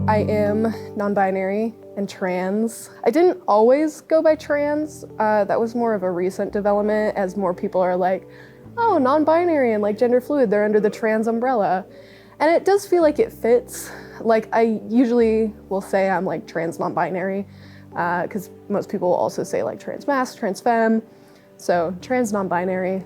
I am non-binary and trans. I didn't always go by trans. That was more of a recent development as more people are like, oh, non-binary and like gender fluid, they're under the trans umbrella. And it does feel like it fits. Like I usually will say I'm like trans non-binary because most people also say like trans masc, trans femme. So trans non-binary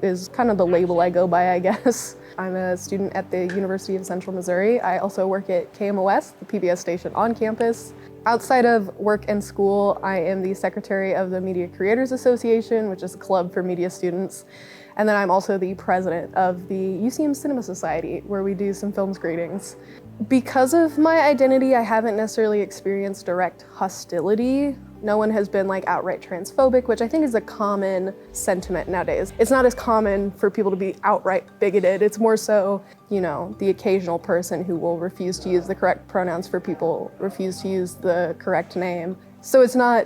is kind of the label I go by, I guess. I'm a student at the University of Central Missouri. I also work at KMOS, the PBS station on campus. Outside of work and school, I am the secretary of the Media Creators Association, which is a club for media students. And then I'm also the president of the UCM Cinema Society, where we do some film screenings. Because of my identity, I haven't necessarily experienced direct hostility. No one has been like outright transphobic, which I think is a common sentiment nowadays. It's not as common for people to be outright bigoted. It's more so, you know, the occasional person who will refuse to use the correct pronouns for people, refuse to use the correct name. So it's not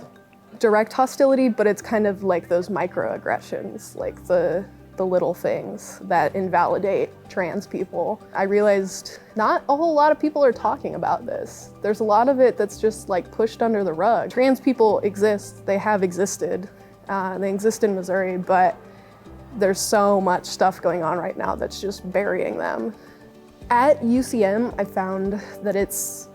direct hostility, but it's kind of like those microaggressions, like the little things that invalidate trans people. I realized not a whole lot of people are talking about this. There's a lot of it that's just like pushed under the rug. Trans people exist, they have existed, they exist in Missouri, but there's so much stuff going on right now that's just burying them. At UCM, I found that it's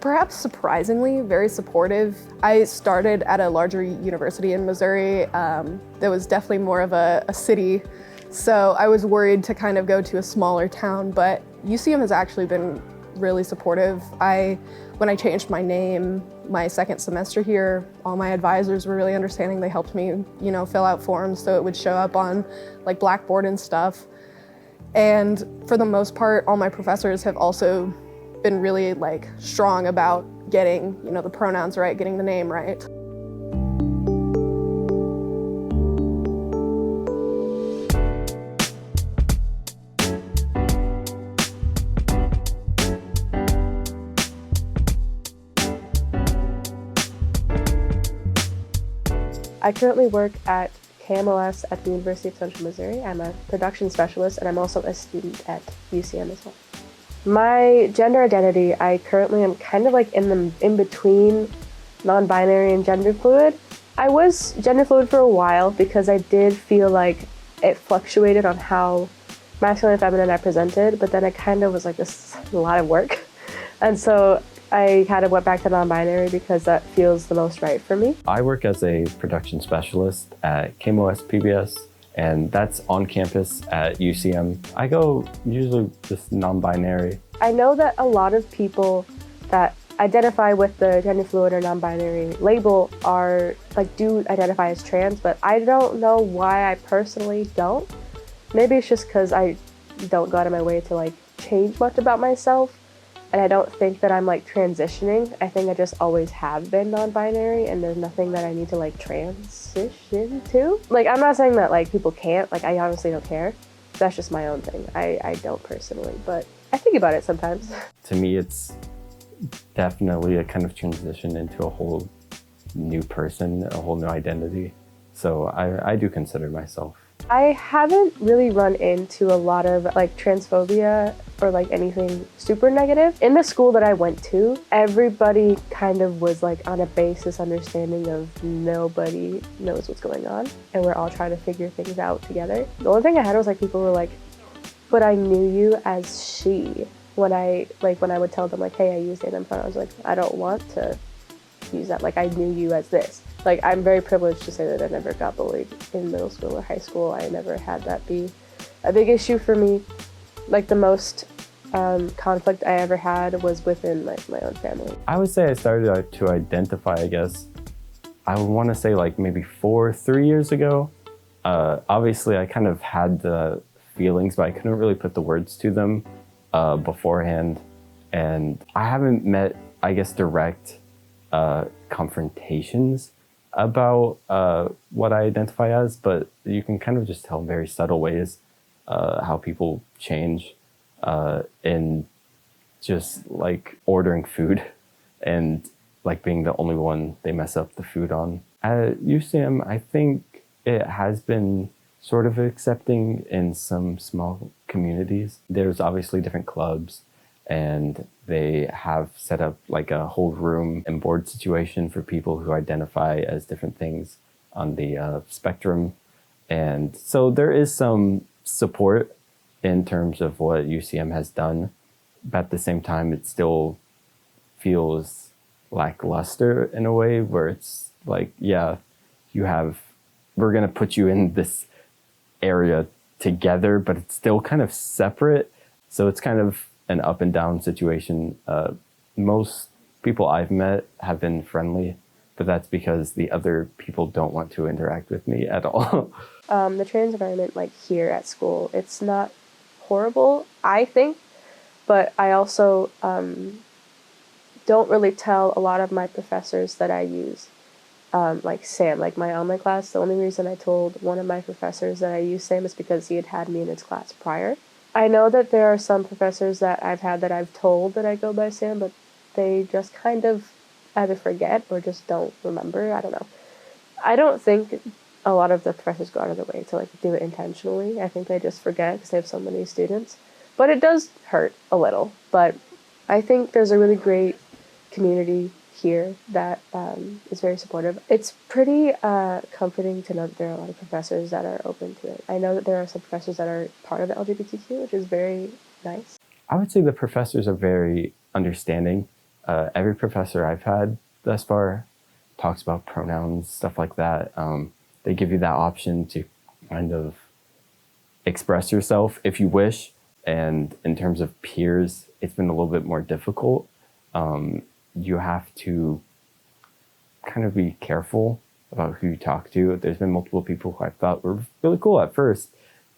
perhaps surprisingly very supportive. I started at a larger university in Missouri that was definitely more of a city, so I was worried to kind of go to a smaller town, but UCM has actually been really supportive. When I changed my name my second semester here, all my advisors were really understanding. They helped me, you know, fill out forms so it would show up on like Blackboard and stuff. And for the most part, all my professors have also been really like strong about getting, you know, the pronouns right, getting the name right. I currently work at KMOS at the University of Central Missouri. I'm a production specialist and I'm also a student at UCM as well. My gender identity, I currently am kind of like in between non-binary and gender fluid. I was gender fluid for a while because I did feel like it fluctuated on how masculine and feminine I presented, but then I kind of was like, this is a lot of work. And so I kind of went back to non-binary because that feels the most right for me. I work as a production specialist at KMOS PBS, and that's on campus at UCM. I go usually just non-binary. I know that a lot of people that identify with the gender fluid or non-binary label do identify as trans, but I don't know why I personally don't. Maybe it's just because I don't go out of my way to like change much about myself, and I don't think that I'm like transitioning. I think I just always have been non-binary, and there's nothing that I need to like transition to. Like, I'm not saying that like people can't, like I honestly don't care. That's just my own thing. I don't personally, but I think about it sometimes. To me, it's definitely a kind of transition into a whole new person, a whole new identity. So I do consider myself. I haven't really run into a lot of like transphobia or like anything super negative. In the school that I went to, everybody kind of was like on a basis understanding of nobody knows what's going on and we're all trying to figure things out together. The only thing I had was like people were like, but I knew you as she. When I would tell them like, hey, I use they them pronouns, like I don't want to use that. Like I knew you as this. Like, I'm very privileged to say that I never got bullied in middle school or high school. I never had that be a big issue for me. Like, the most conflict I ever had was within like my own family. I would say I started to identify, I guess, I would want to say like maybe 3 years ago. Obviously, I kind of had the feelings, but I couldn't really put the words to them beforehand. And I haven't met, I guess, direct confrontations about what I identify as, but you can kind of just tell in very subtle ways how people change. in just like ordering food and like being the only one they mess up the food on. At UCM, I think it has been sort of accepting in some small communities. There's obviously different clubs, and they have set up like a whole room and board situation for people who identify as different things on the spectrum. And so there is some support in terms of what UCM has done, but at the same time, it still feels lackluster in a way where it's like, yeah, we're going to put you in this area together, but it's still kind of separate. So it's kind of an up and down situation. Most people I've met have been friendly, but that's because the other people don't want to interact with me at all. The trans environment, like here at school, it's not horrible, I think, but I also don't really tell a lot of my professors that I use. Like Sam, like my online class, the only reason I told one of my professors that I use Sam is because he had me in his class prior. I know that there are some professors that I've had that I've told that I go by Sam, but they just kind of either forget or just don't remember. I don't know. I don't think a lot of the professors go out of their way to like do it intentionally. I think they just forget because they have so many students. But it does hurt a little. But I think there's a really great community here that is very supportive. It's pretty comforting to know that there are a lot of professors that are open to it. I know that there are some professors that are part of the LGBTQ, which is very nice. I would say the professors are very understanding. Every professor I've had thus far talks about pronouns, stuff like that. They give you that option to kind of express yourself if you wish. And in terms of peers, it's been a little bit more difficult. You have to kind of be careful about who you talk to. There's been multiple people who I thought were really cool at first,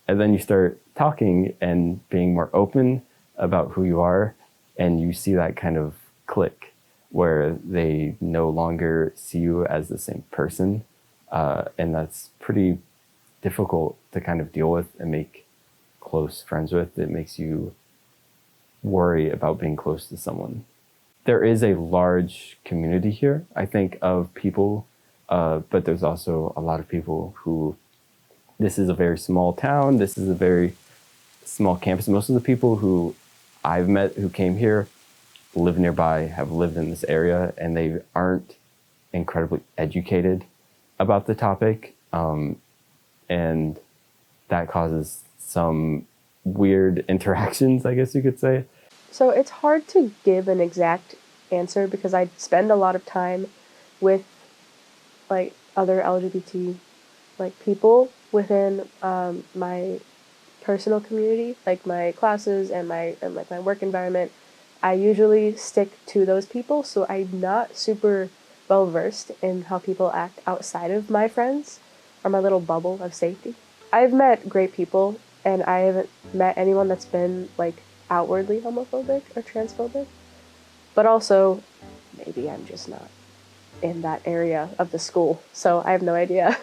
and then you start talking and being more open about who you are, and you see that kind of click where they no longer see you as the same person, and that's pretty difficult to kind of deal with and make close friends with. It makes you worry about being close to someone. There is a large community here, I think, of people, but there's also a lot of people who, this is a very small town, this is a very small campus. Most of the people who I've met who came here live nearby, have lived in this area, and they aren't incredibly educated about the topic, and that causes some weird interactions, I guess you could say. So it's hard to give an exact answer because I spend a lot of time with like other LGBT like people within my personal community, like my classes and like my work environment. I usually stick to those people, so I'm not super well versed in how people act outside of my friends or my little bubble of safety. I've met great people, and I haven't met anyone that's been like outwardly homophobic or transphobic, but also maybe I'm just not in that area of the school, so I have no idea.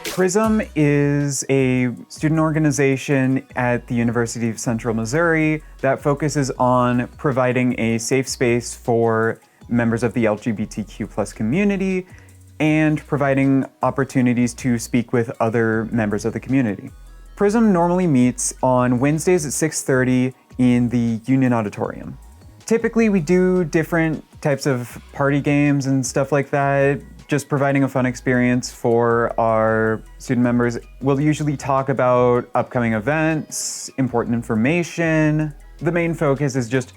PRISM is a student organization at the University of Central Missouri that focuses on providing a safe space for members of the LGBTQ+ community and providing opportunities to speak with other members of the community. PRISM normally meets on Wednesdays at 6:30 in the Union Auditorium. Typically, we do different types of party games and stuff like that, just providing a fun experience for our student members. We'll usually talk about upcoming events, important information. The main focus is just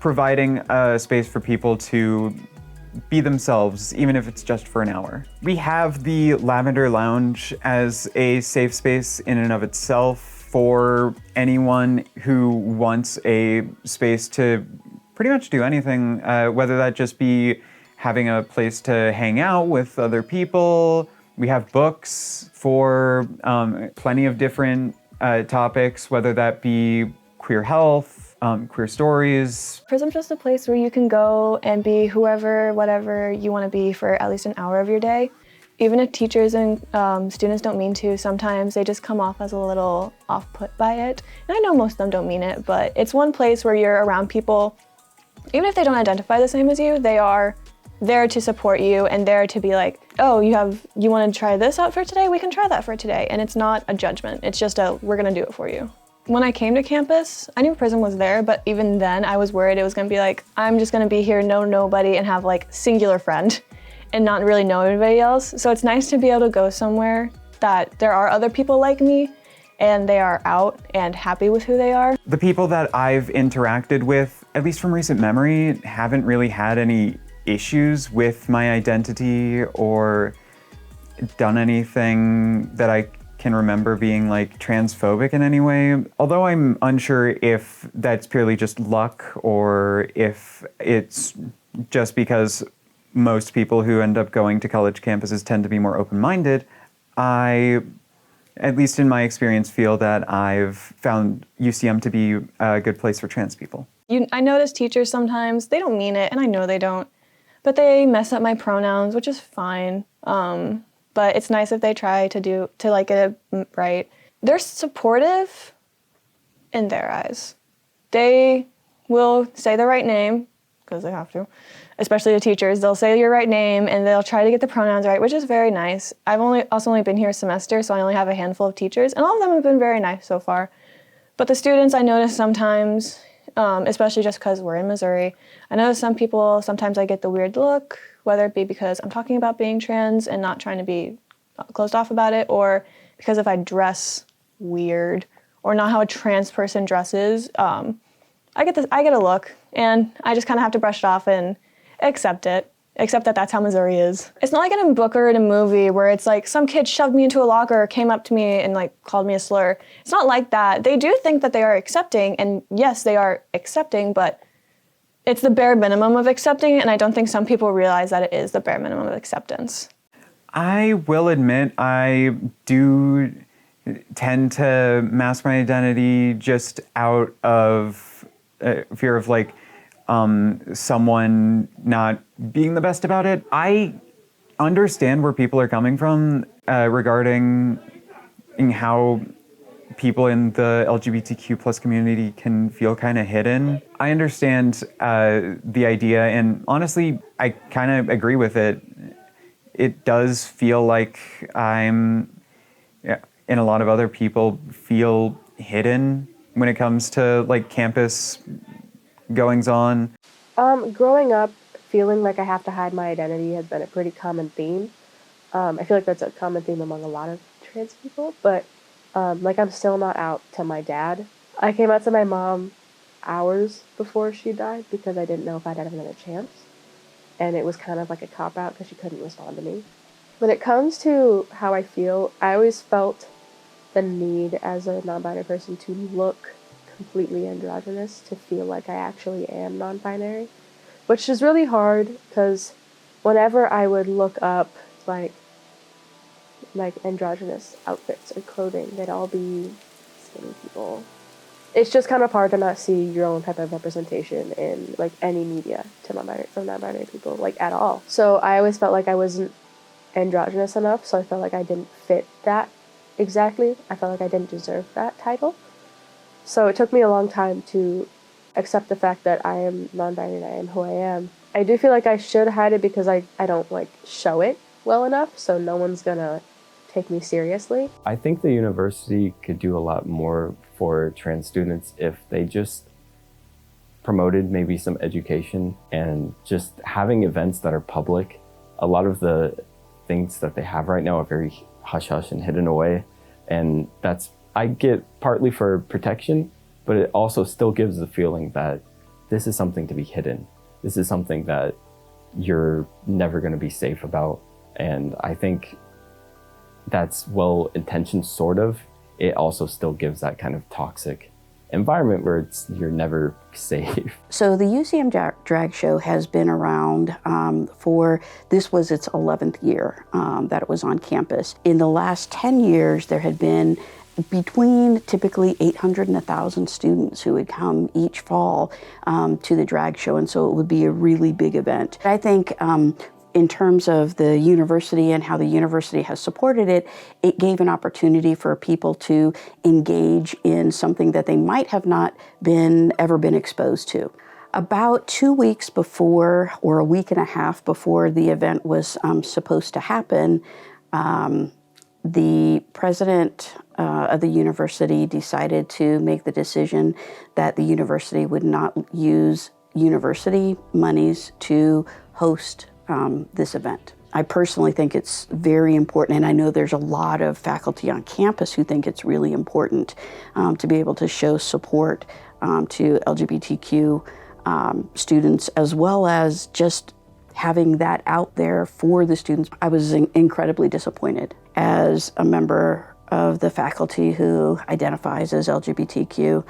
providing a space for people to be themselves, even if it's just for an hour. We have the Lavender Lounge as a safe space in and of itself for anyone who wants a space to pretty much do anything, whether that just be having a place to hang out with other people. We have books for plenty of different topics, whether that be queer health, queer stories. PRISM's just a place where you can go and be whoever, whatever you want to be for at least an hour of your day. Even if teachers and students don't mean to, sometimes they just come off as a little off-put by it. And I know most of them don't mean it, but it's one place where you're around people, even if they don't identify the same as you, they are there to support you and there to be like, oh, you want to try this out for today? We can try that for today. And it's not a judgment. It's just we're gonna do it for you. When I came to campus, I knew prison was there, but even then I was worried it was gonna be like, I'm just gonna be here, know nobody, and have like singular friend and not really know anybody else. So it's nice to be able to go somewhere that there are other people like me and they are out and happy with who they are. The people that I've interacted with, at least from recent memory, haven't really had any issues with my identity or done anything that I can remember being like transphobic in any way. Although I'm unsure if that's purely just luck or if it's just because most people who end up going to college campuses tend to be more open-minded, I, at least in my experience, feel that I've found UCM to be a good place for trans people. I notice teachers sometimes, they don't mean it, and I know they don't, but they mess up my pronouns, which is fine. But it's nice if they try to like get it right. They're supportive in their eyes. They will say the right name, because they have to, especially the teachers. They'll say your right name and they'll try to get the pronouns right, which is very nice. I've also only been here a semester, so I only have a handful of teachers, and all of them have been very nice so far. But the students, I notice sometimes, especially just because we're in Missouri, I notice sometimes I get the weird look, whether it be because I'm talking about being trans and not trying to be closed off about it, or because if I dress weird or not how a trans person dresses, I get a look, and I just kind of have to brush it off and accept it. Except that that's how Missouri is. It's not like in a book or in a movie where it's like some kid shoved me into a locker, came up to me and like called me a slur. It's not like that. They do think that they are accepting, and yes, they are accepting, but it's the bare minimum of accepting, and I don't think some people realize that it is the bare minimum of acceptance. I will admit I do tend to mask my identity just out of fear of like someone not being the best about it. I understand where people are coming from regarding how people in the LGBTQ plus community can feel kind of hidden. I understand the idea, and honestly, I kind of agree with it. It does feel like and a lot of other people feel hidden when it comes to like campus goings on. Growing up, feeling like I have to hide my identity has been a pretty common theme. I feel like that's a common theme among a lot of trans people, but like I'm still not out to my dad. I came out to my mom hours before she died because I didn't know if I'd have another chance. And it was kind of like a cop-out because she couldn't respond to me. When it comes to how I feel, I always felt the need as a non-binary person to look completely androgynous, to feel like I actually am non-binary, which is really hard because whenever I would look up like androgynous outfits or clothing, they'd all be skinny people. It's just kind of hard to not see your own type of representation in like any media from non-binary people, like at all. So I always felt like I wasn't androgynous enough, so I felt like I didn't fit that exactly. I felt like I didn't deserve that title. So it took me a long time to accept the fact that I am non-binary and I am who I am. I do feel like I should hide it because I don't like show it well enough, so no one's gonna take me seriously. I think the university could do a lot more for trans students if they just promoted maybe some education and just having events that are public. A lot of the things that they have right now are very hush-hush and hidden away, and that's, I get partly for protection, but it also still gives the feeling that this is something to be hidden. This is something that you're never going to be safe about. And I think that's well-intentioned, sort of. It also still gives that kind of toxic environment where you're never safe. So the UCM Drag Show has been around this was its 11th year that it was on campus. In the last 10 years, there had been between typically 800 and 1,000 students who would come each fall to the drag show, and so it would be a really big event. I think in terms of the university and how the university has supported it, it gave an opportunity for people to engage in something that they might have not ever been exposed to. About 2 weeks before, or a week and a half before the event was supposed to happen, the president of the university decided to make the decision that the university would not use university monies to host this event. I personally think it's very important, and I know there's a lot of faculty on campus who think it's really important to be able to show support to LGBTQ students, as well as just having that out there for the students. I was incredibly disappointed as a member of the faculty who identifies as LGBTQ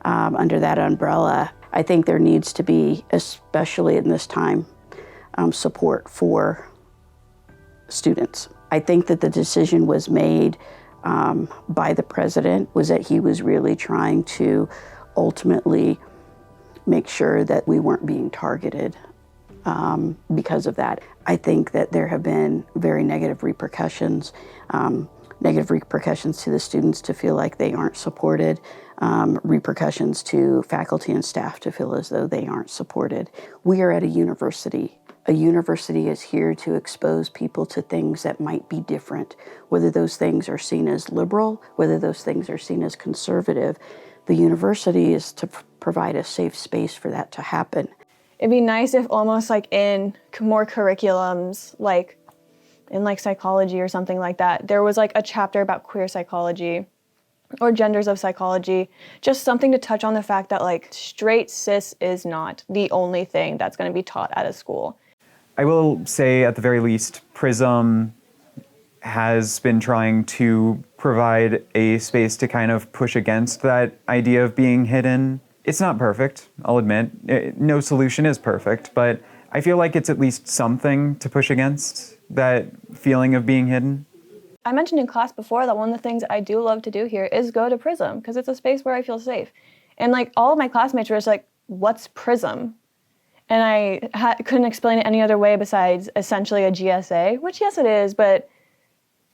under that umbrella. I think there needs to be, especially in this time, support for students. I think that the decision was made by the president was that he was really trying to ultimately make sure that we weren't being targeted because of that. I think that there have been very negative repercussions to the students to feel like they aren't supported, repercussions to faculty and staff to feel as though they aren't supported. We are at a university. A university is here to expose people to things that might be different, whether those things are seen as liberal, whether those things are seen as conservative. The university is to provide a safe space for that to happen. It'd be nice if almost like in more curriculums, like in like psychology or something like that, there was like a chapter about queer psychology or genders of psychology, just something to touch on the fact that like straight cis is not the only thing that's going to be taught at a school. I will say, at the very least, PRISM has been trying to provide a space to kind of push against that idea of being hidden. It's not perfect, I'll admit. No solution is perfect, but I feel like it's at least something to push against that feeling of being hidden. I mentioned in class before that one of the things I do love to do here is go to PRISM because it's a space where I feel safe. And like all of my classmates were just like, what's PRISM? And I couldn't explain it any other way besides essentially a GSA, which yes it is, but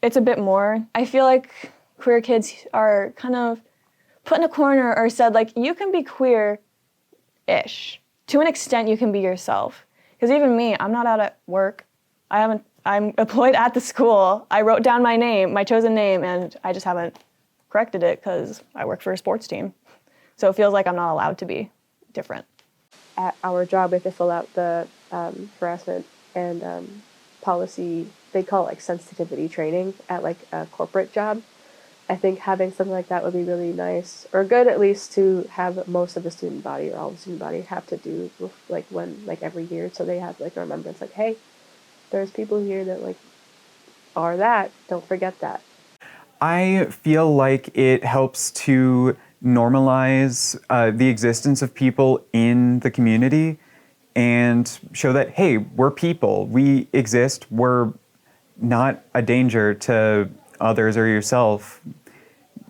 it's a bit more. I feel like queer kids are kind of put in a corner or said like, you can be queer-ish. To an extent you can be yourself. Because even me, I'm not out at work. I'm employed at the school. I wrote down my name, my chosen name, and I just haven't corrected it because I work for a sports team. So it feels like I'm not allowed to be different. At our job, we have to fill out the harassment and policy, they call it like sensitivity training at like a corporate job. I think having something like that would be really nice, or good at least to have most of the student body or all the student body have to do with, like every year, so they have like a remembrance like, hey, there's people here that like are that, don't forget that. I feel like it helps to normalize the existence of people in the community and show that, hey, we're people, we exist, we're not a danger to others or yourself.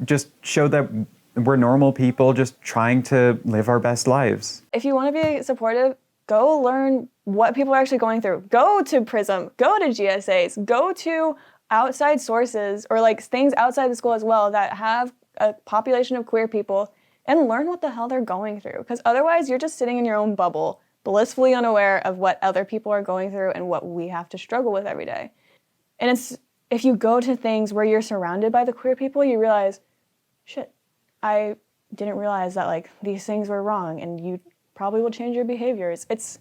Just show that we're normal people just trying to live our best lives. If you want to be supportive, go learn what people are actually going through. Go to PRISM, go to GSAs, go to outside sources or like things outside the school as well that have a population of queer people and learn what the hell they're going through. Because otherwise you're just sitting in your own bubble, blissfully unaware of what other people are going through and what we have to struggle with every day. And it's if you go to things where you're surrounded by the queer people, you realize, shit, I didn't realize that like these things were wrong, and you probably will change your behaviors. It's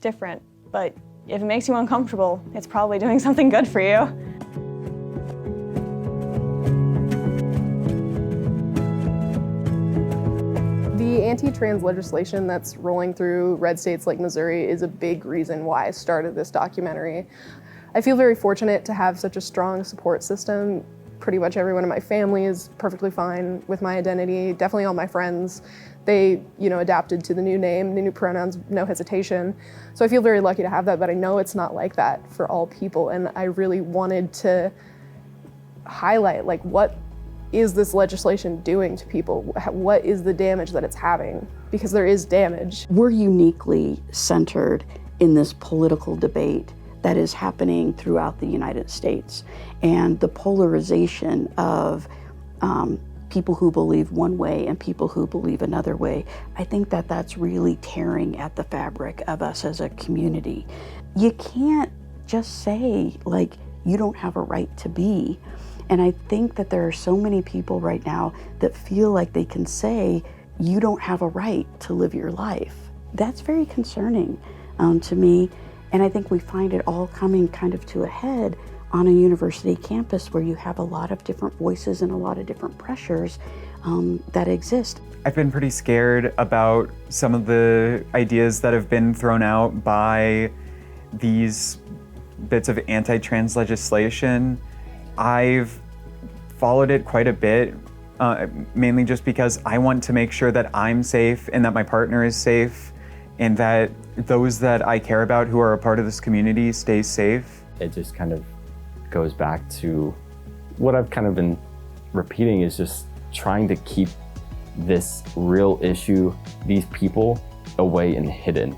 different, but if it makes you uncomfortable, it's probably doing something good for you. The anti-trans legislation that's rolling through red states like Missouri is a big reason why I started this documentary. I feel very fortunate to have such a strong support system. Pretty much everyone in my family is perfectly fine with my identity. Definitely all my friends, they, adapted to the new name, the new pronouns, no hesitation. So I feel very lucky to have that, but I know it's not like that for all people. And I really wanted to highlight, like, what is this legislation doing to people? What is the damage that it's having? Because there is damage. We're uniquely centered in this political debate that is happening throughout the United States. And the polarization of people who believe one way and people who believe another way, I think that that's really tearing at the fabric of us as a community. You can't just say, like, you don't have a right to be. And I think that there are so many people right now that feel like they can say, you don't have a right to live your life. That's very concerning to me. And I think we find it all coming kind of to a head on a university campus where you have a lot of different voices and a lot of different pressures that exist. I've been pretty scared about some of the ideas that have been thrown out by these bits of anti-trans legislation. I've followed it quite a bit, mainly just because I want to make sure that I'm safe and that my partner is safe and that those that I care about who are a part of this community stay safe. It just kind of goes back to what I've kind of been repeating, is just trying to keep this real issue, these people, away and hidden.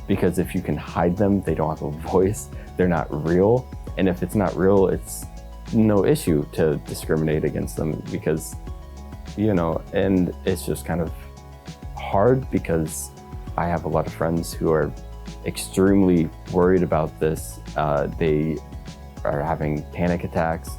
Because if you can hide them, they don't have a voice, they're not real. And if it's not real, it's no issue to discriminate against them, because, you know, and it's just kind of hard because I have a lot of friends who are extremely worried about this. They are having panic attacks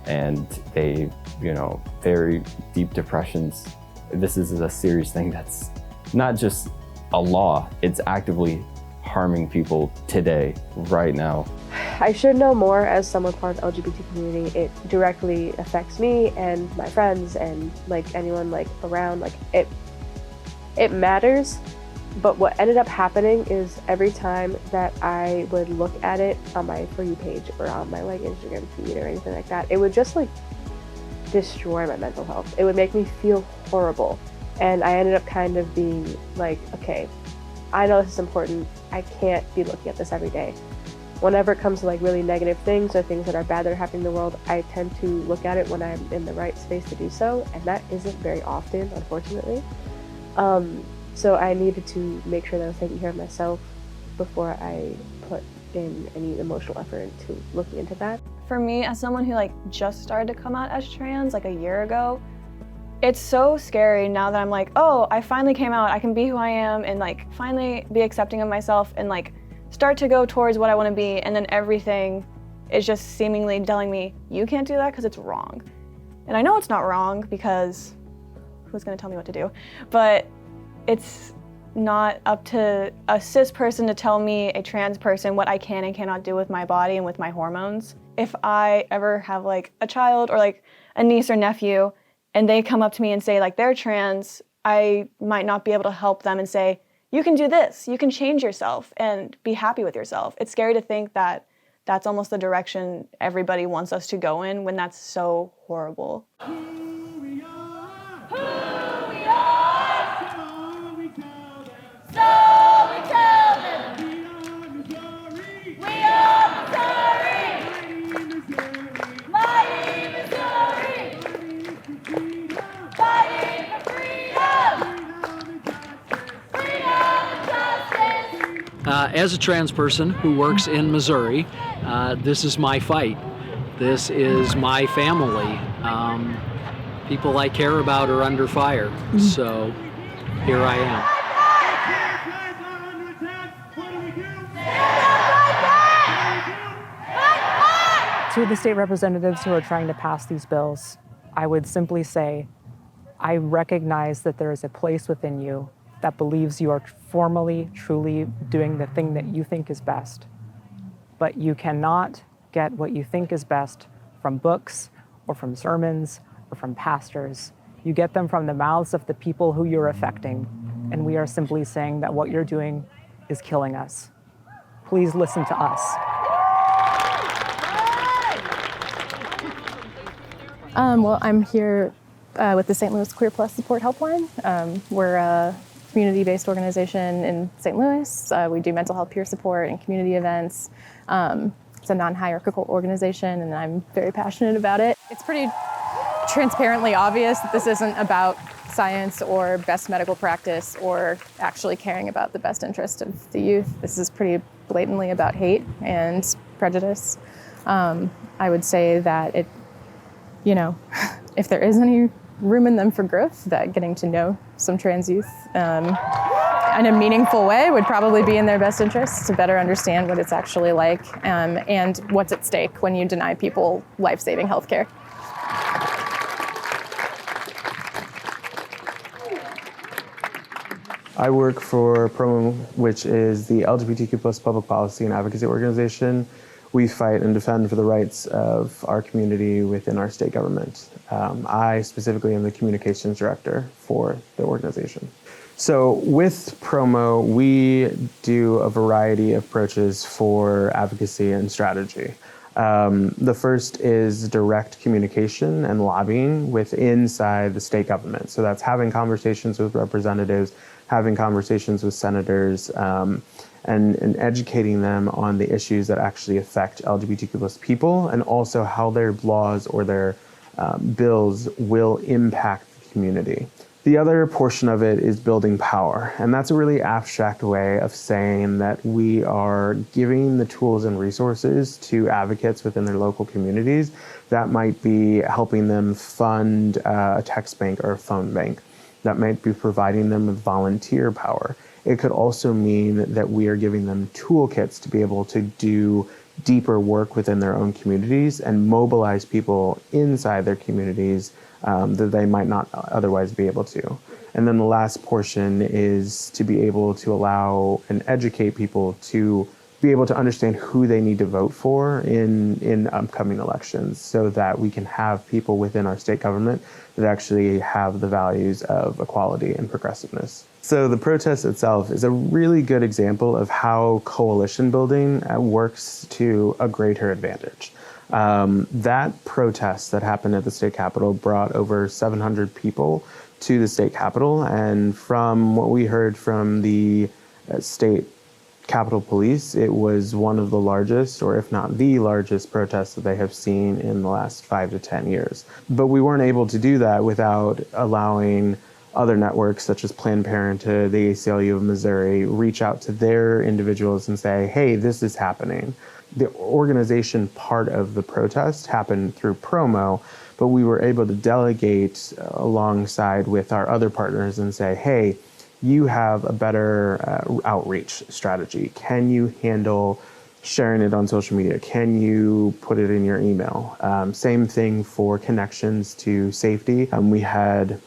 and they, you know, very deep depressions. This is a serious thing that's not just a law, it's actively harming people today, right now. I should know more. As someone part of the LGBT community, it directly affects me and my friends and like anyone like around. Like it matters. But what ended up happening is every time that I would look at it on my For You page or on my like Instagram feed or anything like that, it would just like destroy my mental health. It would make me feel horrible. And I ended up kind of being like, okay, I know this is important. I can't be looking at this every day. Whenever it comes to like really negative things or things that are bad that are happening in the world, I tend to look at it when I'm in the right space to do so. And that isn't very often, unfortunately. So I needed to make sure that I was taking care of myself before I put in any emotional effort into looking into that. For me, as someone who like just started to come out as trans like a year ago, it's so scary now that I'm like, oh, I finally came out, I can be who I am and like finally be accepting of myself and like start to go towards what I want to be, and then everything is just seemingly telling me, you can't do that because it's wrong. And I know it's not wrong because who's gonna tell me what to do? But it's not up to a cis person to tell me, a trans person, what I can and cannot do with my body and with my hormones. If I ever have like a child or like a niece or nephew and they come up to me and say like they're trans, I might not be able to help them and say, you can do this, you can change yourself and be happy with yourself. It's scary to think that that's almost the direction everybody wants us to go in when that's so horrible. As a trans person who works in Missouri, this is my fight. This is my family. People I care about are under fire, so here I am. To the state representatives who are trying to pass these bills, I would simply say, I recognize that there is a place within you that believes you are formally, truly doing the thing that you think is best. But you cannot get what you think is best from books or from sermons or from pastors. You get them from the mouths of the people who you're affecting. And we are simply saying that what you're doing is killing us. Please listen to us. Well, I'm here with the St. Louis Queer Plus Support Helpline. We're a community-based organization in St. Louis. We do mental health peer support and community events. It's a non-hierarchical organization, and I'm very passionate about it. It's pretty transparently obvious that this isn't about science or best medical practice or actually caring about the best interest of the youth. This is pretty blatantly about hate and prejudice. I would say that it, if there is any room in them for growth, that getting to know some trans youth in a meaningful way would probably be in their best interest to better understand what it's actually like and what's at stake when you deny people life-saving healthcare. I work for PROMO, which is the LGBTQ plus public policy and advocacy organization. We fight and defend for the rights of our community within our state government. I specifically am the communications director for the organization. So with PROMO, we do a variety of approaches for advocacy and strategy. The first is direct communication and lobbying inside the state government. So that's having conversations with representatives, having conversations with senators, and educating them on the issues that actually affect LGBTQ plus people, and also how their laws or their bills will impact the community. The other portion of it is building power, and that's a really abstract way of saying that we are giving the tools and resources to advocates within their local communities. That might be helping them fund a text bank or a phone bank. That might be providing them with volunteer power. It could also mean that we are giving them toolkits to be able to do deeper work within their own communities and mobilize people inside their communities that they might not otherwise be able to. And then the last portion is to be able to allow and educate people to be able to understand who they need to vote for in upcoming elections, so that we can have people within our state government that actually have the values of equality and progressiveness. So the protest itself is a really good example of how coalition building works to a greater advantage. That protest that happened at the state capitol brought over 700 people to the state capitol, and from what we heard from the state Capitol Police, it was one of the largest, or if not the largest, protests that they have seen in the last 5 to 10 years. But we weren't able to do that without allowing other networks such as Planned Parenthood, the ACLU of Missouri, reach out to their individuals and say, hey, this is happening. The organization part of the protest happened through PROMO, but we were able to delegate alongside with our other partners and say, hey, you have a better outreach strategy. Can you handle sharing it on social media? Can you put it in your email? Same thing for connections to safety. We had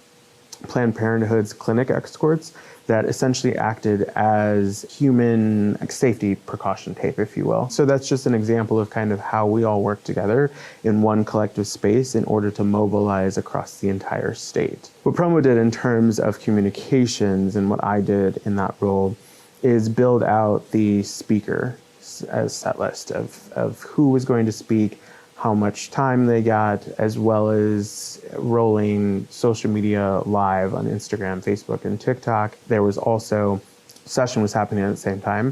Planned Parenthood's clinic escorts that essentially acted as human safety precaution tape, if you will. So that's just an example of kind of how we all work together in one collective space in order to mobilize across the entire state. What Promo did in terms of communications and what I did in that role is build out the speaker as set list of who was going to speak, how much time they got, as well as rolling social media live on Instagram, Facebook, and TikTok. There was also, session was happening at the same time.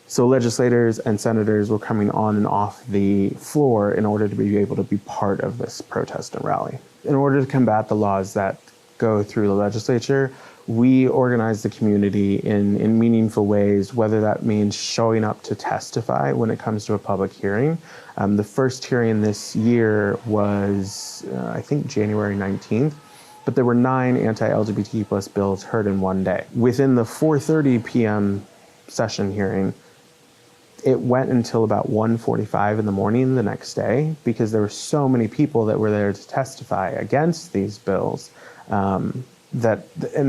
So legislators and senators were coming on and off the floor in order to be able to be part of this protest and rally. In order to combat the laws that go through the legislature, we organize the community in meaningful ways, whether that means showing up to testify when it comes to a public hearing. The first hearing this year was, I think, January 19th, but there were 9 anti-LGBTQ plus bills heard in one day. Within the 4:30 p.m. session hearing, it went until about 1:45 in the morning the next day because there were so many people that were there to testify against these bills. And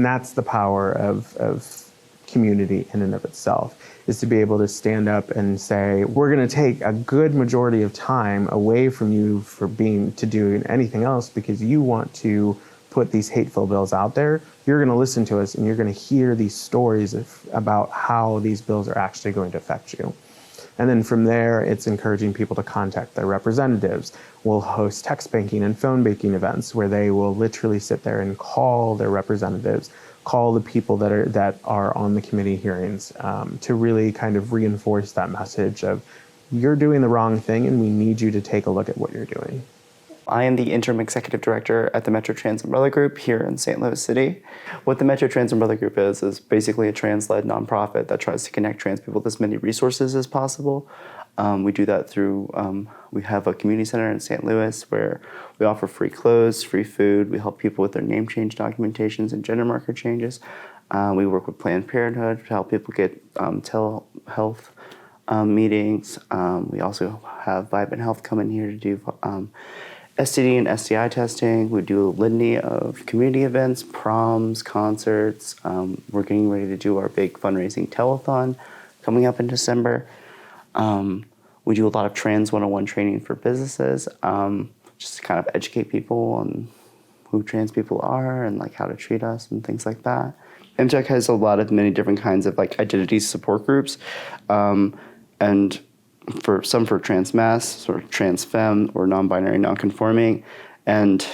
that's the power of community in and of itself, is to be able to stand up and say, we're going to take a good majority of time away from you for doing anything else because you want to put these hateful bills out there. You're going to listen to us and you're going to hear these stories about how these bills are actually going to affect you. And then from there, it's encouraging people to contact their representatives. We'll host text banking and phone banking events where they will literally sit there and call their representatives, call the people that are on the committee hearings to really kind of reinforce that message of you're doing the wrong thing and we need you to take a look at what you're doing. I am the interim executive director at the Metro Trans Umbrella Group here in St. Louis City. What the Metro Trans Umbrella Group is basically a trans-led nonprofit that tries to connect trans people with as many resources as possible. We do that through, we have a community center in St. Louis where we offer free clothes, free food. We help people with their name change documentations and gender marker changes. We work with Planned Parenthood to help people get telehealth meetings. We also have Vibrant Health come in here to do STD and STI testing. We do a litany of community events, proms, concerts. We're getting ready to do our big fundraising telethon coming up in December. We do a lot of Trans 101 training for businesses, just to kind of educate people on who trans people are and like how to treat us and things like that. MTech has a lot of many different kinds of like identity support groups, and for trans mass or trans femme or non-binary, non-conforming. And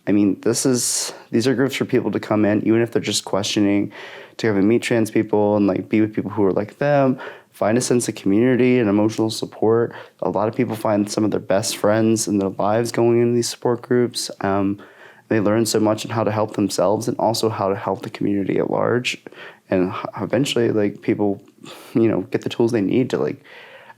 I mean, these are groups for people to come in, even if they're just questioning, to come and meet trans people and like be with people who are like them, find a sense of community and emotional support. A lot of people find some of their best friends in their lives going into these support groups. They learn so much on how to help themselves and also how to help the community at large. And eventually, like, people, get the tools they need to like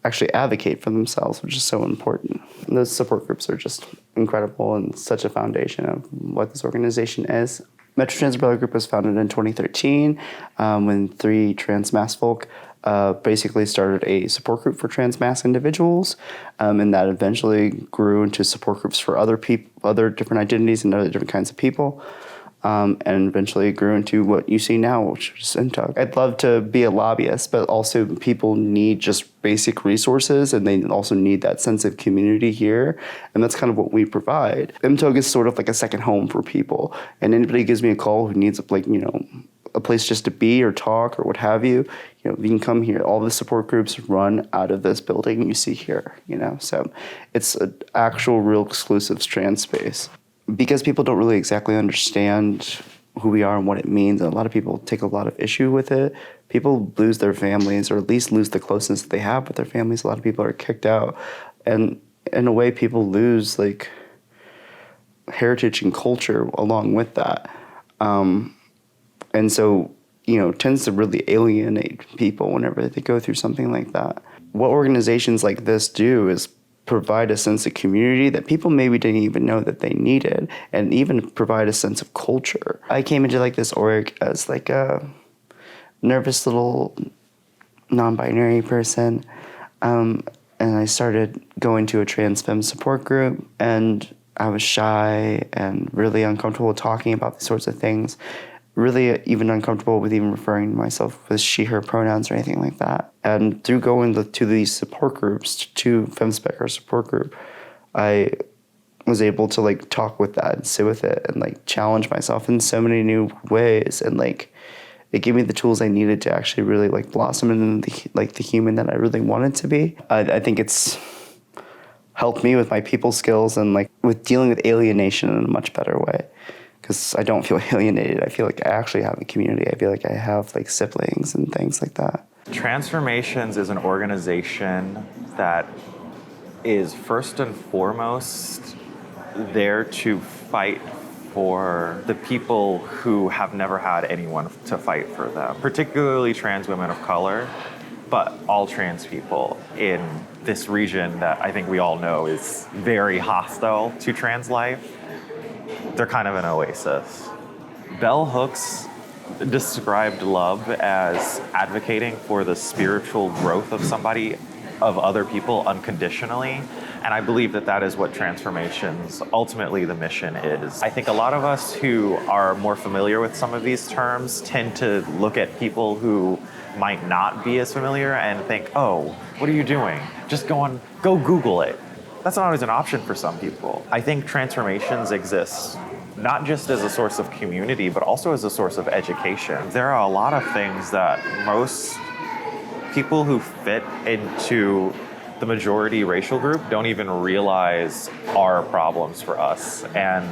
actually advocate for themselves, which is so important. And those support groups are just incredible and such a foundation of what this organization is. Metro Trans Umbrella Group was founded in 2013 when 3 trans mass folk basically started a support group for trans mass individuals, and that eventually grew into support groups for other people, other different identities and other different kinds of people, and eventually grew into what you see now, which is MTUG. I'd love to be a lobbyist, but also people need just basic resources, and they also need that sense of community here, and that's kind of what we provide. MTUG is sort of like a second home for people, and anybody gives me a call who needs a place just to be or talk or what have you, you can come here. All the support groups run out of this building you see here, so it's an actual real exclusive trans space. Because people don't really exactly understand who we are and what it means, and a lot of people take a lot of issue with it. People lose their families, or at least lose the closeness that they have with their families. A lot of people are kicked out, and in a way people lose like heritage and culture along with that. And so, it tends to really alienate people whenever they go through something like that. What organizations like this do is provide a sense of community that people maybe didn't even know that they needed, and even provide a sense of culture. I came into like this org as like a nervous little non-binary person, and I started going to a trans femme support group, and I was shy and really uncomfortable talking about these sorts of things. Really even uncomfortable with even referring to myself with she, her pronouns or anything like that. And through going to these support groups, to FemSpec, our support group, I was able to like talk with that and sit with it and like challenge myself in so many new ways. And like, it gave me the tools I needed to actually really like blossom into the human that I really wanted to be. I think it's helped me with my people skills and like with dealing with alienation in a much better way. Because I don't feel alienated. I feel like I actually have a community. I feel like I have like siblings and things like that. Transformations is an organization that is first and foremost there to fight for the people who have never had anyone to fight for them, particularly trans women of color, but all trans people in this region that I think we all know is very hostile to trans life. They're kind of an oasis. Bell Hooks described love as advocating for the spiritual growth of somebody, of other people unconditionally. And I believe that that is what Transformations, ultimately the mission is. I think a lot of us who are more familiar with some of these terms tend to look at people who might not be as familiar and think, oh, what are you doing? Just go Google it. That's not always an option for some people. I think Transformations exists not just as a source of community, but also as a source of education. There are a lot of things that most people who fit into the majority racial group don't even realize are problems for us. And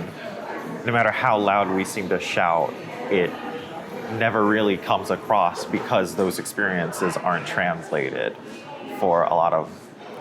no matter how loud we seem to shout, it never really comes across because those experiences aren't translated for a lot of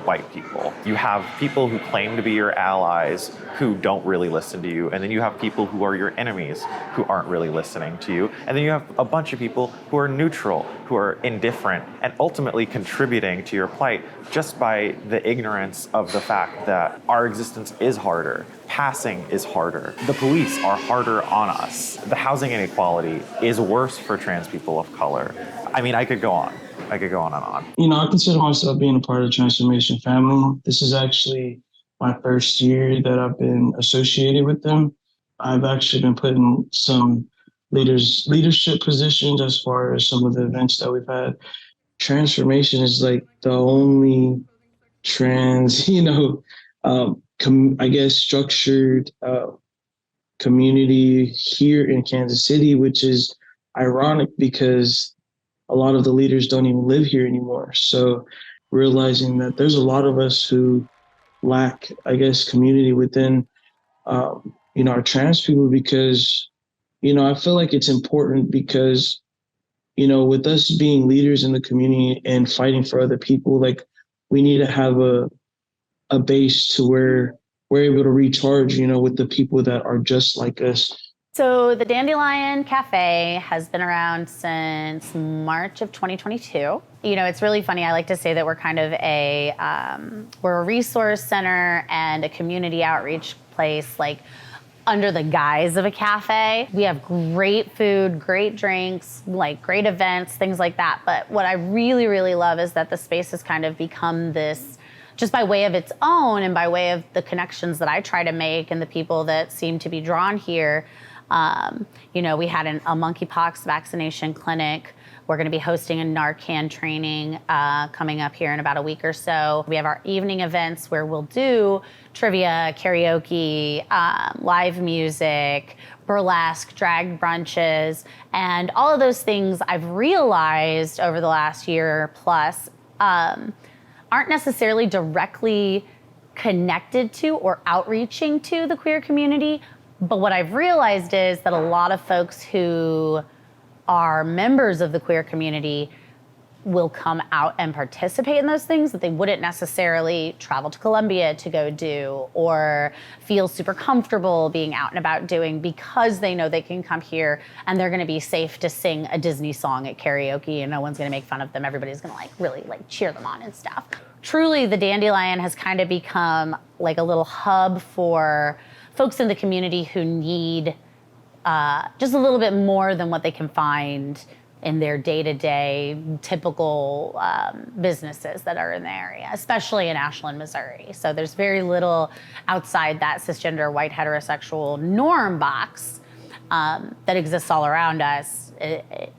white people. You have people who claim to be your allies who don't really listen to you, and then you have people who are your enemies who aren't really listening to you, and then you have a bunch of people who are neutral, who are indifferent, and ultimately contributing to your plight just by the ignorance of the fact that our existence is harder. Passing is harder. The police are harder on us. The housing inequality is worse for trans people of color. I mean, I could go on. I could go on and on. You know, I consider myself being a part of the Transformation family. This is actually my first year that I've been associated with them. I've actually been put in some leadership positions as far as some of the events that we've had. Transformation is like the only trans, I guess, structured community here in Kansas City, which is ironic because a lot of the leaders don't even live here anymore. So realizing that there's a lot of us who lack, I guess, community within, our trans people, because, I feel like it's important because, with us being leaders in the community and fighting for other people, like we need to have a base to where we're able to recharge, with the people that are just like us. So the Dandelion Cafe has been around since March of 2022. It's really funny. I like to say that we're kind of we're a resource center and a community outreach place, like under the guise of a cafe. We have great food, great drinks, like great events, things like that. But what I really, really love is that the space has kind of become this, just by way of its own and by way of the connections that I try to make and the people that seem to be drawn here. We had a monkeypox vaccination clinic. We're going to be hosting a Narcan training coming up here in about a week or so. We have our evening events where we'll do trivia, karaoke, live music, burlesque, drag brunches, and all of those things I've realized over the last year plus aren't necessarily directly connected to or outreaching to the queer community. But what I've realized is that a lot of folks who are members of the queer community will come out and participate in those things that they wouldn't necessarily travel to Columbia to go do or feel super comfortable being out and about doing, because they know they can come here and they're gonna be safe to sing a Disney song at karaoke and no one's gonna make fun of them. Everybody's gonna really cheer them on and stuff. Truly, the Dandelion has kind of become like a little hub for folks in the community who need just a little bit more than what they can find in their day-to-day typical businesses that are in the area, especially in Ashland, Missouri. So there's very little outside that cisgender, white, heterosexual norm box that exists all around us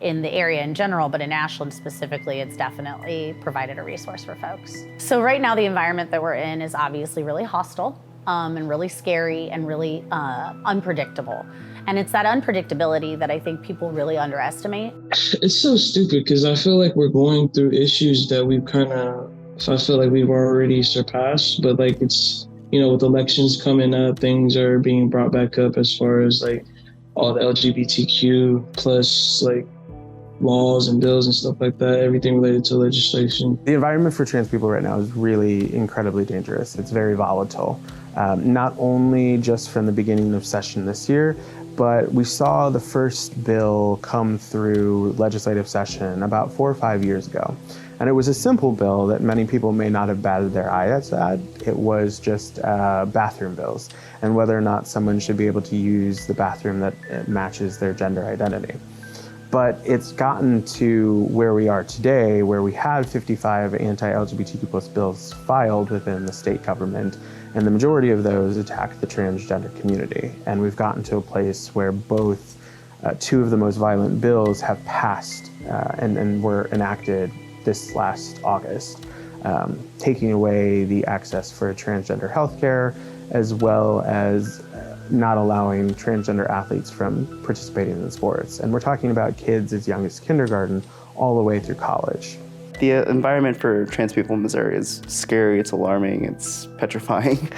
in the area in general, but in Ashland specifically, it's definitely provided a resource for folks. So right now, the environment that we're in is obviously really hostile and really scary and really unpredictable. And it's that unpredictability that I think people really underestimate. It's so stupid because I feel like we're going through issues that we've I feel like we've already surpassed, but like it's, with elections coming up, things are being brought back up as far as like all the LGBTQ plus like laws and bills and stuff like that, everything related to legislation. The environment for trans people right now is really incredibly dangerous. It's very volatile, not only just from the beginning of session this year, but we saw the first bill come through legislative session about 4 or 5 years ago. And it was a simple bill that many people may not have batted their eye at. It was just bathroom bills and whether or not someone should be able to use the bathroom that matches their gender identity. But it's gotten to where we are today, where we have 55 anti-LGBTQ plus bills filed within the state government, and the majority of those attack the transgender community. And we've gotten to a place where both two of the most violent bills have passed and were enacted this last August, taking away the access for transgender healthcare, as well as not allowing transgender athletes from participating in sports. And we're talking about kids as young as kindergarten all the way through college. The environment for trans people in Missouri is scary, it's alarming, it's petrifying.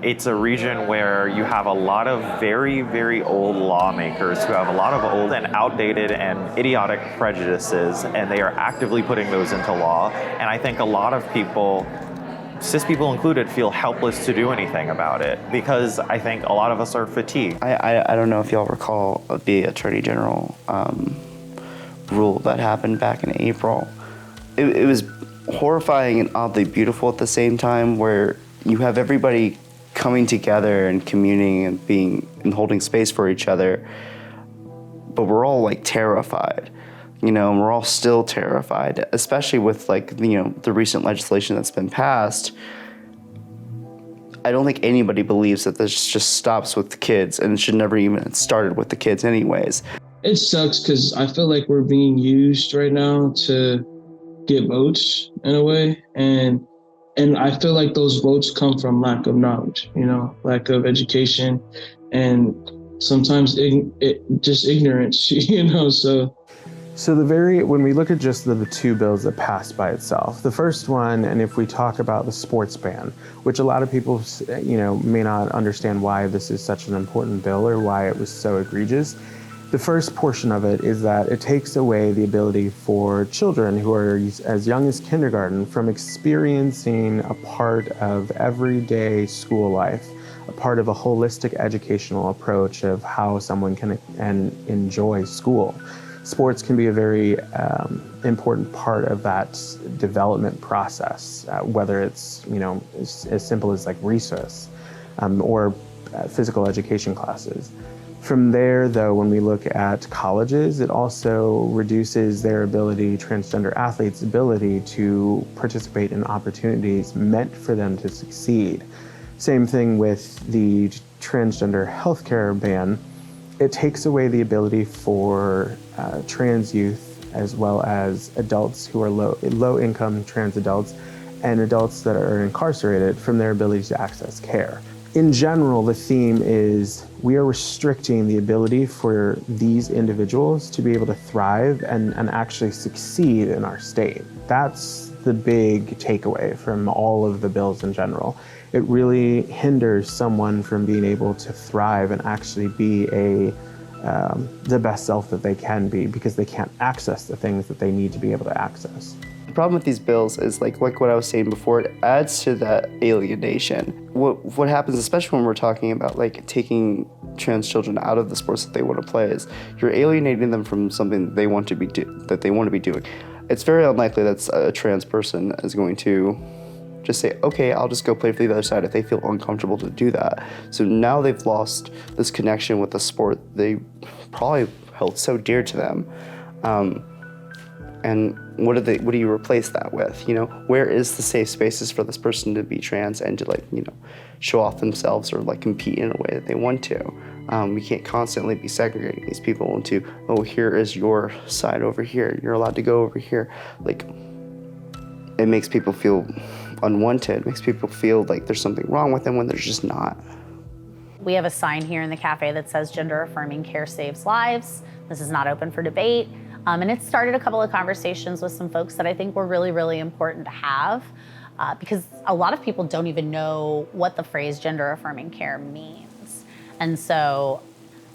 It's a region where you have a lot of very, very old lawmakers who have a lot of old and outdated and idiotic prejudices, and they are actively putting those into law. And I think a lot of people cis people included, feel helpless to do anything about it because I think a lot of us are fatigued. I don't know if y'all recall the Attorney General rule that happened back in April. It was horrifying and oddly beautiful at the same time, where you have everybody coming together and communing and holding space for each other, but we're all like terrified, and we're all still terrified, especially with the recent legislation that's been passed. I don't think anybody believes that this just stops with the kids, and it should never even have started with the kids anyways. It sucks because I feel like we're being used right now to get votes in a way, and I feel like those votes come from lack of knowledge, lack of education, and sometimes just ignorance, So when we look at just the two bills that passed by itself, the first one, and if we talk about the sports ban, which a lot of people, may not understand why this is such an important bill or why it was so egregious. The first portion of it is that it takes away the ability for children who are as young as kindergarten from experiencing a part of everyday school life, a part of a holistic educational approach of how someone can enjoy school. Sports can be a very important part of that development process, whether it's as simple as like recess or physical education classes. From there, though, when we look at colleges, it also reduces their transgender athletes' ability to participate in opportunities meant for them to succeed. Same thing with the transgender healthcare ban. It takes away the ability for trans youth, as well as adults who are low-income trans adults and adults that are incarcerated, from their ability to access care. In general, the theme is we are restricting the ability for these individuals to be able to thrive and actually succeed in our state. That's the big takeaway from all of the bills in general. It really hinders someone from being able to thrive and actually be the best self that they can be, because they can't access the things that they need to be able to access. The problem with these bills is like what I was saying before, it adds to that alienation. What happens, especially when we're talking about like taking trans children out of the sports that they want to play, is you're alienating them from something that they want to be doing. It's very unlikely that a trans person is going to just say, okay, I'll just go play for the other side if they feel uncomfortable to do that. So now they've lost this connection with the sport they probably held so dear to them. And what do you replace that with? Where is the safe spaces for this person to be trans and to show off themselves or compete in a way that they want to? We can't constantly be segregating these people into, oh, here is your side over here. You're allowed to go over here. It makes people feel unwanted. It makes people feel like there's something wrong with them when there's just not. We have a sign here in the cafe that says gender affirming care saves lives. This is not open for debate. And it started a couple of conversations with some folks that I think were really, really important to have, because a lot of people don't even know what the phrase gender affirming care means. And so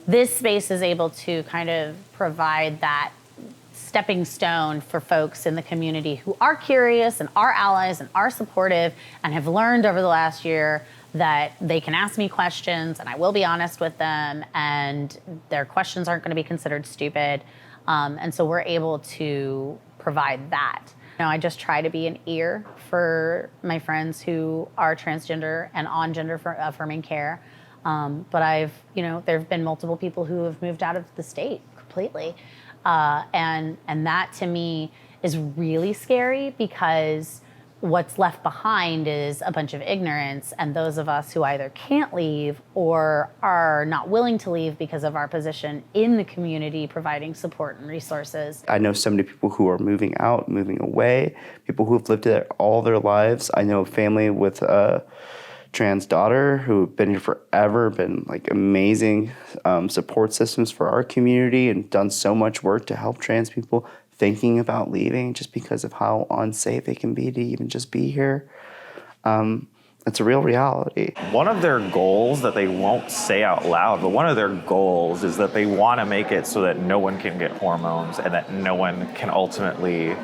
this space is able to kind of provide that stepping stone for folks in the community who are curious and are allies and are supportive and have learned over the last year that they can ask me questions and I will be honest with them and their questions aren't going to be considered stupid. And so we're able to provide that. I just try to be an ear for my friends who are transgender and on gender affirming care. But there have been multiple people who have moved out of the state completely. And that to me is really scary, because what's left behind is a bunch of ignorance, and those of us who either can't leave or are not willing to leave because of our position in the community providing support and resources. I know so many people who are moving out, moving away, people who have lived there all their lives. I know a family with a trans daughter who have been here forever, been amazing support systems for our community and done so much work to help trans people thinking about leaving just because of how unsafe it can be to even just be here. It's a real reality. One of their goals that they won't say out loud, but one of their goals is that they want to make it so that no one can get hormones and that no one can ultimately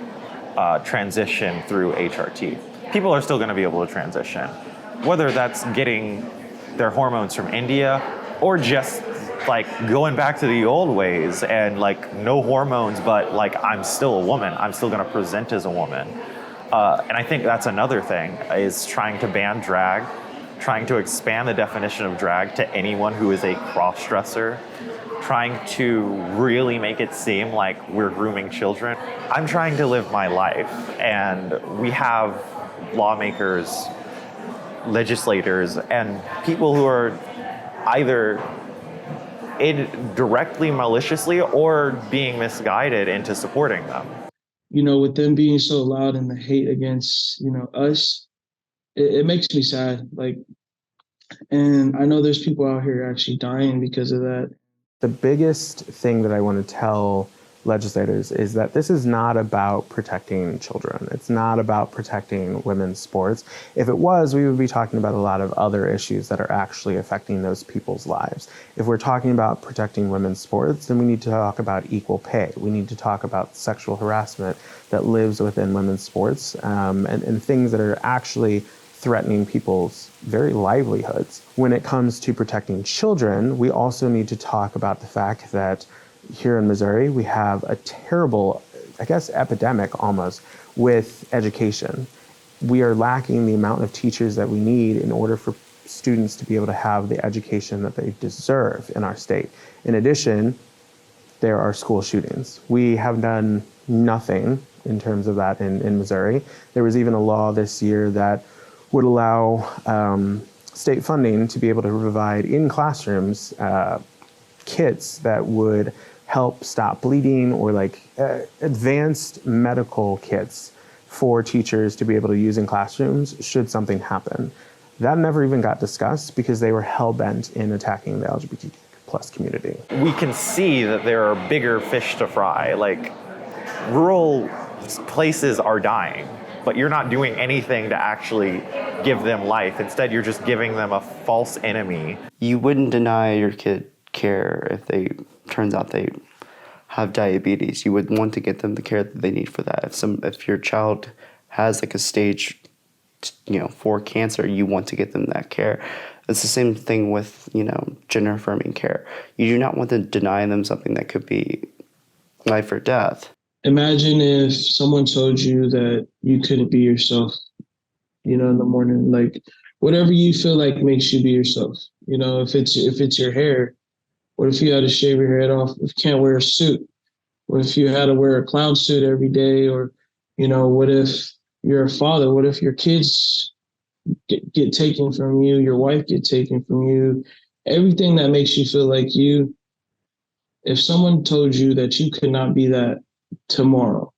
transition through HRT. people are still going to be able to transition. Whether that's getting their hormones from India or just like going back to the old ways and like no hormones, but like I'm still a woman. I'm still going to present as a woman. And I think that's another thing, is trying to ban drag, trying to expand the definition of drag to anyone who is a cross-dresser, trying to really make it seem like we're grooming children. I'm trying to live my life, and we have lawmakers, legislators, and people who are either directly maliciously or being misguided into supporting them. You know, with them being so loud and the hate against, you know, us, it makes me sad. Like, and I know there's people out here actually dying because of that. The biggest thing that I want to tell legislators is that this is not about protecting children. It's not about protecting women's sports. If it was, we would be talking about a lot of other issues that are actually affecting those people's lives. If we're talking about protecting women's sports, then we need to talk about equal pay. We need to talk about sexual harassment that lives within women's sports, and things that are actually threatening people's very livelihoods. When it comes to protecting children, we also need to talk about the fact that here in Missouri, we have a terrible, I guess, epidemic almost with education. We are lacking the amount of teachers that we need in order for students to be able to have the education that they deserve in our state. In addition, there are school shootings. We have done nothing in terms of that in Missouri. There was even a law this year that would allow state funding to be able to provide in classrooms kits that would help stop bleeding, or like advanced medical kits for teachers to be able to use in classrooms should something happen. That never even got discussed because they were hell-bent in attacking the LGBTQ plus community. We can see that there are bigger fish to fry. Like, rural places are dying, but you're not doing anything to actually give them life. Instead, you're just giving them a false enemy. You wouldn't deny your kid care if turns out they have diabetes. You would want to get them the care that they need for that. If your child has like a stage, 4 cancer, you want to get them that care. It's the same thing with, gender affirming care. You do not want to deny them something that could be life or death. Imagine if someone told you that you couldn't be yourself, in the morning, like whatever you feel like makes you be yourself. If it's your hair, what if you had to shave your head off? If you can't wear a suit? What if you had to wear a clown suit every day? Or, what if you're a father? What if your kids get taken from you, your wife get taken from you? Everything that makes you feel like you, if someone told you that you could not be that tomorrow,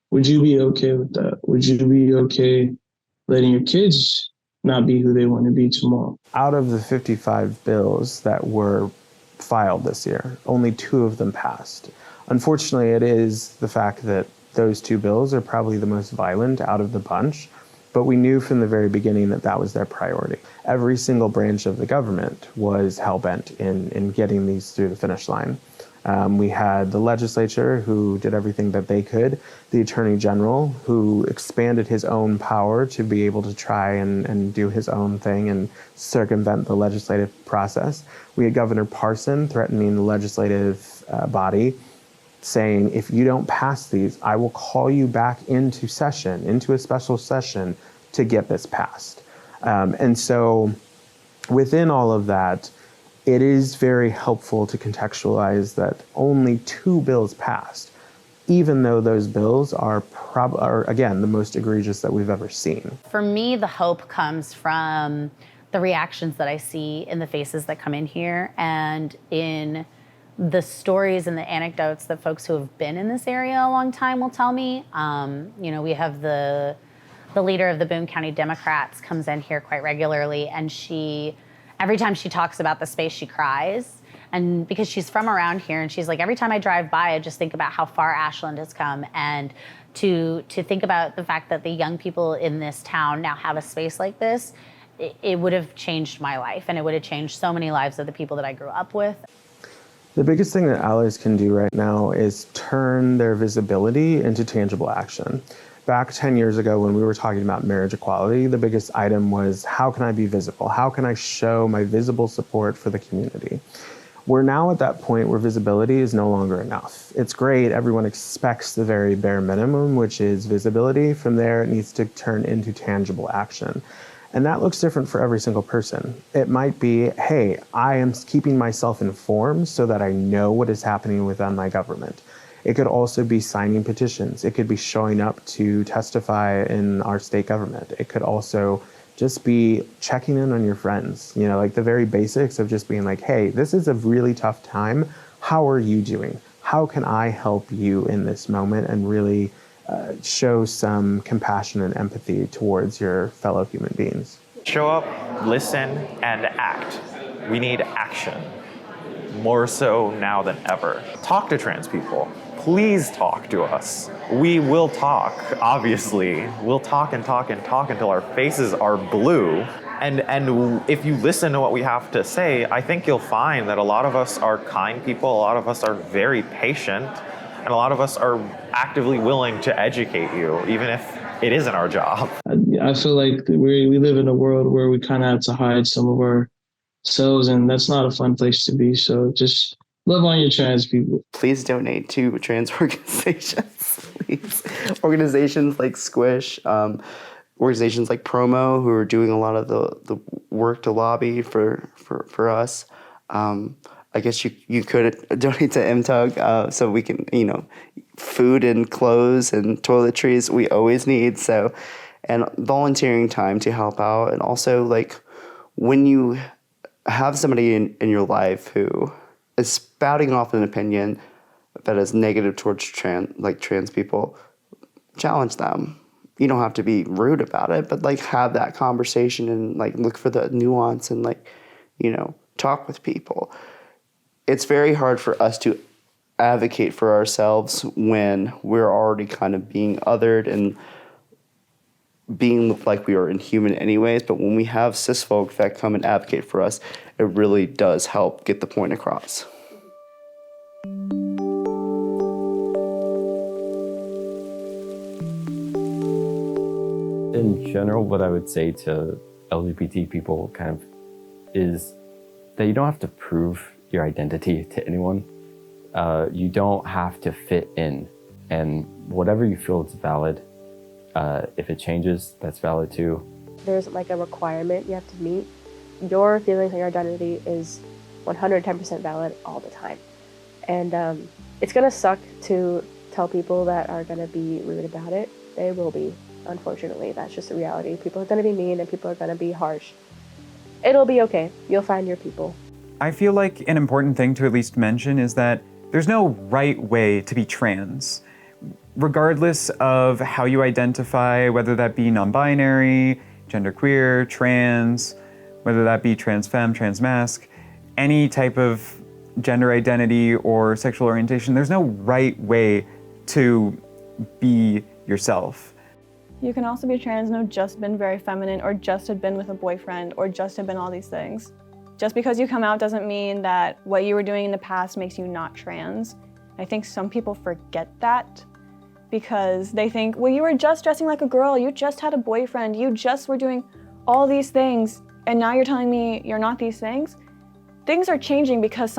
would you be okay with that? Would you be okay letting your kids not be who they want to be tomorrow? Out of the 55 bills that were filed this year, only 2 of them passed. Unfortunately, it is the fact that those 2 bills are probably the most violent out of the bunch, but we knew from the very beginning that that was their priority. Every single branch of the government was hell-bent in getting these through the finish line. We had the legislature, who did everything that they could, the attorney general, who expanded his own power to be able to try and do his own thing and circumvent the legislative process. We had Governor Parson threatening the legislative body, saying, if you don't pass these, I will call you back into a special session to get this passed. And so within all of that, it is very helpful to contextualize that only 2 bills passed, even though those bills are again, the most egregious that we've ever seen. For me, the hope comes from the reactions that I see in the faces that come in here and in the stories and the anecdotes that folks who have been in this area a long time will tell me. We have the leader of the Boone County Democrats comes in here quite regularly, and every time she talks about the space, she cries. And because she's from around here, and she's like, every time I drive by, I just think about how far Ashland has come, and to think about the fact that the young people in this town now have a space like this, it would have changed my life, and it would have changed so many lives of the people that I grew up with. The biggest thing that allies can do right now is turn their visibility into tangible action. Back 10 years ago when we were talking about marriage equality, the biggest item was how can I be visible? How can I show my visible support for the community? We're now at that point where visibility is no longer enough. It's great, everyone expects the very bare minimum, which is visibility. From there, it needs to turn into tangible action. And that looks different for every single person. It might be, hey, I am keeping myself informed so that I know what is happening within my government. It could also be signing petitions. It could be showing up to testify in our state government. It could also just be checking in on your friends, like the very basics of just being like, hey, this is a really tough time. How are you doing? How can I help you in this moment and really show some compassion and empathy towards your fellow human beings? Show up, listen, and act. We need action, more so now than ever. Talk to trans people. Please talk to us. We will talk, obviously. We'll talk and talk and talk until our faces are blue. And if you listen to what we have to say, I think you'll find that a lot of us are kind people, a lot of us are very patient, and a lot of us are actively willing to educate you, even if it isn't our job. I feel like we live in a world where we kind of have to hide some of ourselves, and that's not a fun place to be. So just love on your trans people. Please donate to trans organizations, please. Organizations like Squish, organizations like Promo, who are doing a lot of the work to lobby for us. I guess you could donate to MTUG so we can, food and clothes and toiletries we always need. So, and volunteering time to help out. And also, like, when you have somebody in your life who is spouting off an opinion that is negative towards trans people, challenge them. You don't have to be rude about it, but have that conversation and look for the nuance and talk with people. It's very hard for us to advocate for ourselves when we're already kind of being othered and being like we are inhuman anyways. But when we have cis folk that come and advocate for us, it really does help get the point across. In general, what I would say to LGBT people kind of is that you don't have to prove your identity to anyone. You don't have to fit in, and whatever you feel is valid. If it changes, that's valid too. There's a requirement you have to meet. Your feelings on your identity is 110% valid all the time. And it's gonna suck to tell people that are gonna be rude about it. They will be, unfortunately. That's just the reality. People are gonna be mean and people are gonna be harsh. It'll be okay. You'll find your people. I feel like an important thing to at least mention is that there's no right way to be trans. Regardless of how you identify, whether that be non-binary, genderqueer, trans, whether that be trans femme, trans masc, any type of gender identity or sexual orientation, there's no right way to be yourself. You can also be trans and have just been very feminine, or just have been with a boyfriend, or just have been all these things. Just because you come out doesn't mean that what you were doing in the past makes you not trans. I think some people forget that because they think, well, you were just dressing like a girl, you just had a boyfriend, you just were doing all these things, and now you're telling me you're not these things? Things are changing because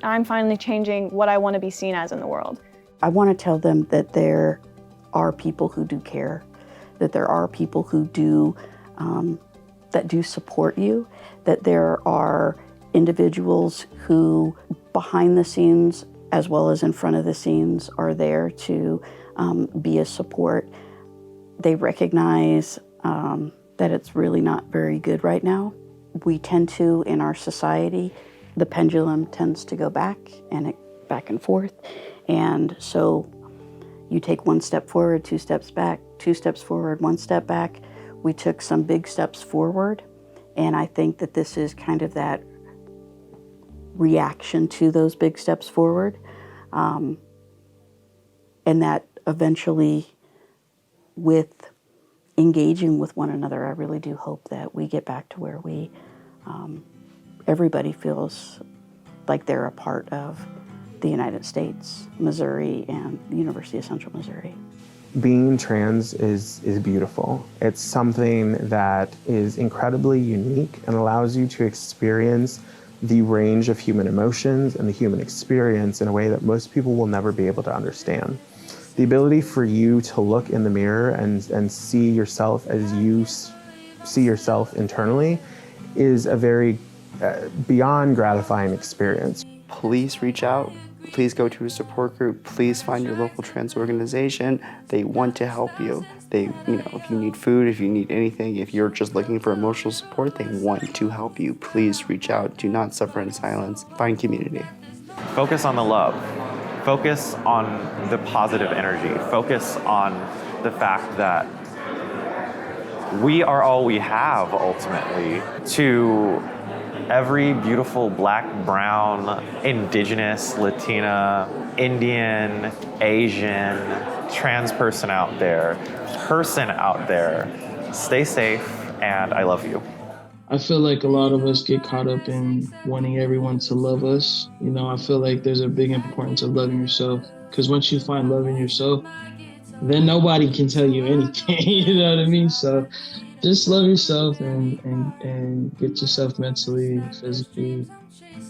I'm finally changing what I want to be seen as in the world. I want to tell them that there are people who do care, that there are people who do that do support you, that there are individuals who behind the scenes as well as in front of the scenes are there to be a support. They recognize that it's really not very good right now. We tend to, in our society, the pendulum tends to go back and forth. And so you take one step forward, two steps back, two steps forward, one step back. We took some big steps forward. And I think that this is kind of that reaction to those big steps forward. And that eventually, with engaging with one another, I really do hope that we get back to where everybody feels like they're a part of the United States, Missouri, and the University of Central Missouri. being trans is beautiful. It's something that is incredibly unique and allows you to experience the range of human emotions and the human experience in a way that most people will never be able to understand. The ability for you to look in the mirror and see yourself as you see yourself internally is a very beyond gratifying experience. Please reach out. Please go to a support group. Please find your local trans organization. They want to help you. They, if you need food, if you need anything, if you're just looking for emotional support, they want to help you. Please reach out. Do not suffer in silence. Find community. Focus on the love. Focus on the positive energy. Focus on the fact that we are all we have, ultimately. To every beautiful Black, brown, Indigenous, Latina, Indian, Asian, trans person out there, stay safe, and I love you. I feel like a lot of us get caught up in wanting everyone to love us. I feel like there's a big importance of loving yourself, because once you find love in yourself, then nobody can tell you anything, you know what I mean? So just love yourself and get yourself mentally, physically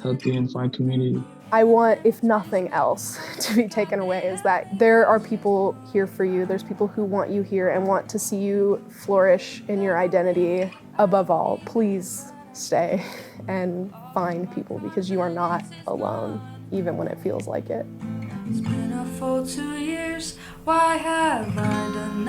healthy and find community. I want, if nothing else, to be taken away is that there are people here for you. There's people who want you here and want to see you flourish in your identity. Above all, please stay and find people, because you are not alone, even when it feels like it. It's been a full 2 years. Why have I done